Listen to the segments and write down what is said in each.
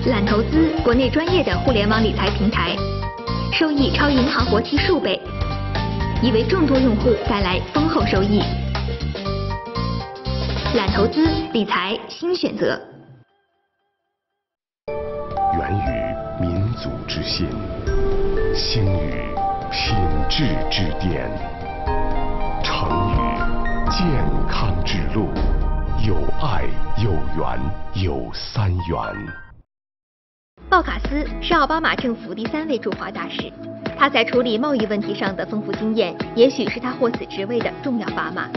揽投资，国内专业的互联网理财平台，收益超银行活期数倍，已为众多用户带来丰厚收益。揽投资，理财新选择。源于民族之心，兴于品质之巅，成于健康之路。有爱，有缘，有三元。鲍卡斯是奥巴马政府第3位驻华大使，他在处理贸易问题上的丰富经验，也许是他获此职位的重要砝码。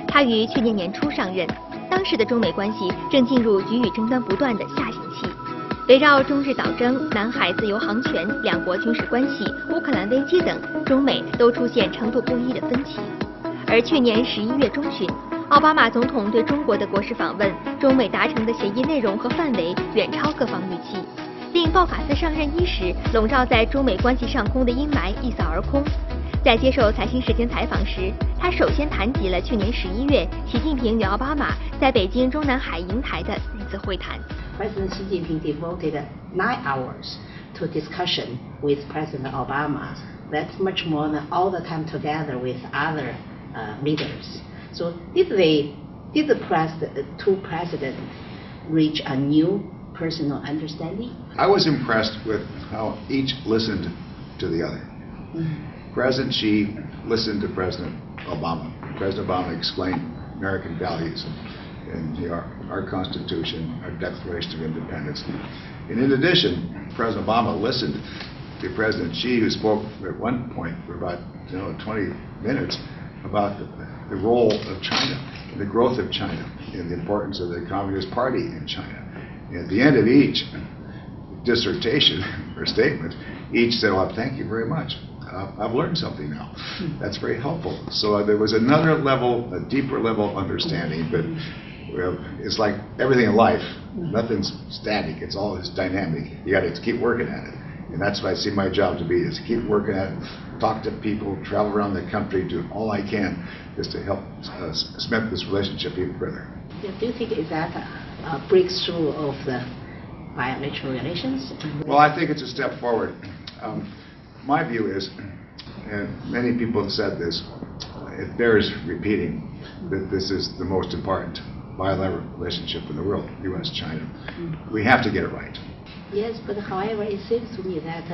他于去年年初上任，当时的中美关系正进入局域争端不断的下行期，围绕中日岛争、南海自由航权、两国军事关系、乌克兰危机等，中美都出现程度不一的分歧。而去年11月中旬，奥巴马总统对中国的国事访问，中美达成的协议内容和范围远超各方预期，令鲍卡斯上任伊始笼罩在中美关系上空的阴霾一扫而空。在接受财新时间采访时，他首先谈及了去年11月习近平与奥巴马在北京中南海瀛台的那次会谈。President Xi Jinping devoted 9 hours to discussion with President Obama. That's much more than all the time together with other leaders. So did the two presidents reach a new personal understanding? I was impressed with how each listened to the other. President Xi listened to President Obama. President Obama explained American values and our Constitution, our Declaration of Independence. And in addition, President Obama listened to President Xi, who spoke at one point for about 20 minutes about the role of China, the growth of China, and the importance of the Communist Party in China. And at the end of each dissertation or statement, each said, "Well, thank you very much. I've learned something now." That's very helpful. So there was another level, a deeper level of understanding. But it's like everything in life. Nothing's static. It's all dynamic. You got to keep working at it. And that's what I see my job to be, is to keep working at it, talk to people, travel around the country, do all I can just to help cement this relationship even further. Do you think is that a breakthrough of the bilateral relations? Well, I think it's a step forward. My view is, and many people have said this, it bears repeating, that this is the most important bilateral relationship in the world, U.S.-China. We have to get it right. Yes, but however, it seems to me that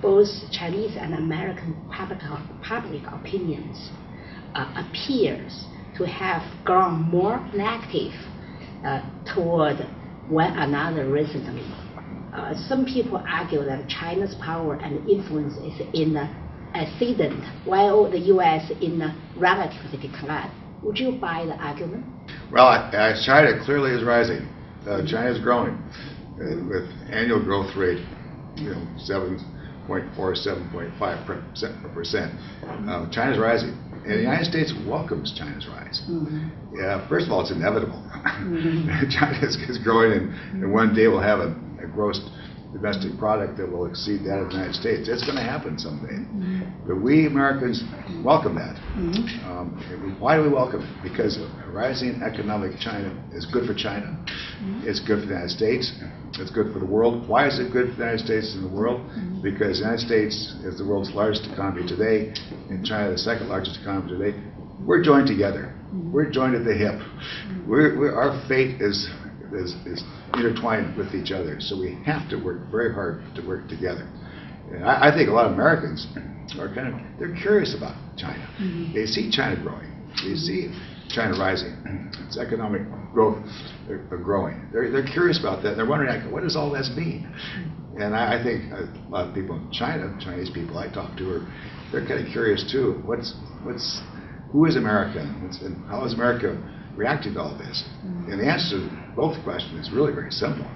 both Chinese and American public opinions appears to have grown more negative toward one another recently. Some people argue that China's power and influence is in the ascendant, while the U.S. in the relative decline. Would you buy the argument? Well, China clearly is rising. China is growing with annual growth rate, 7.4, 7.5%. China's rising, and the United States welcomes China's rise. First of all, it's inevitable. China is growing, and one day we'll have a gross domestic product that will exceed that of the United States. It's going to happen someday. But we Americans welcome that. Why do we welcome it? Because a rising economic China is good for China. It's good for the United States. It's good for the world. Why is it good for the United States and the world? Because the United States is the world's largest economy today, and China the second largest economy today. We're joined together. We're joined at the hip. Our fate is intertwined with each other, so we have to work very hard to work together. And I think a lot of Americans are they're curious about China. They see China growing. They see China rising. Its economic growth are growing. They're curious about that. They're wondering, what does all this mean? And I think a lot of people in China, Chinese people I talk to, they're kind of curious too. Who is America, and how is America reacting to all this? And the answer to both questions is really very simple.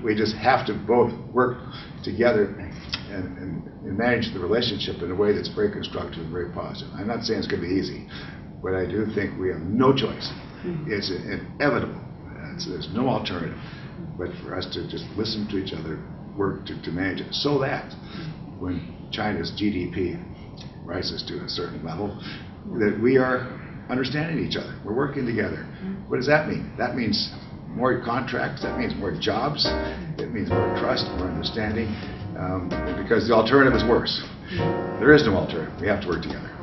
We just have to both work together and manage the relationship in a way that's very constructive and very positive. I'm not saying it's going to be easy, but I do think we have no choice. It's inevitable. There's no alternative but for us to just listen to each other, work to manage it, so that when China's GDP rises to a certain level, that we are understanding each other. We're working together. What does that mean? That means more contracts, that means more jobs, it means more trust, more understanding, because the alternative is worse. There is no alternative. We have to work together.